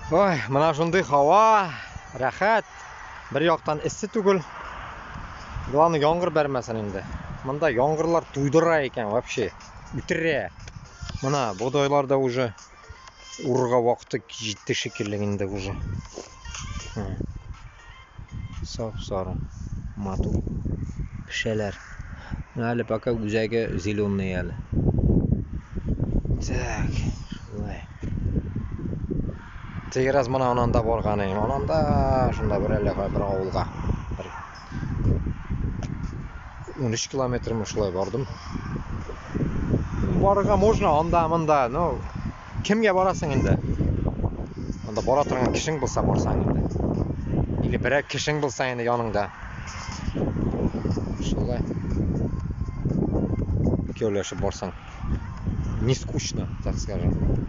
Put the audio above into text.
Ой, мына шундай хава, рахат. Bir yoqdan issi tugul. Главное, yomg'ir bermasin endi. Mында yomg'irlar tuydira ekan вообще. Үтірре. Мына бодойларда уже урға вақыты жетті шекелі енді уже. Сап-сары мату пішелер. Әлі пока үзәгі зеленый әлі. Так, шулай. Тегі раз мына ананда барған ем. Ананда шында бір әлі бір ауылға. 13 километр шулай бардым. Баруға можно анда-мында, но кімге барасың енді? Анда бара тұрған кішің болса барсаң енді. Или бір кішің болса енді яныңда. Шулай. Екеулесіп барсаң. Не скучно, так скажем.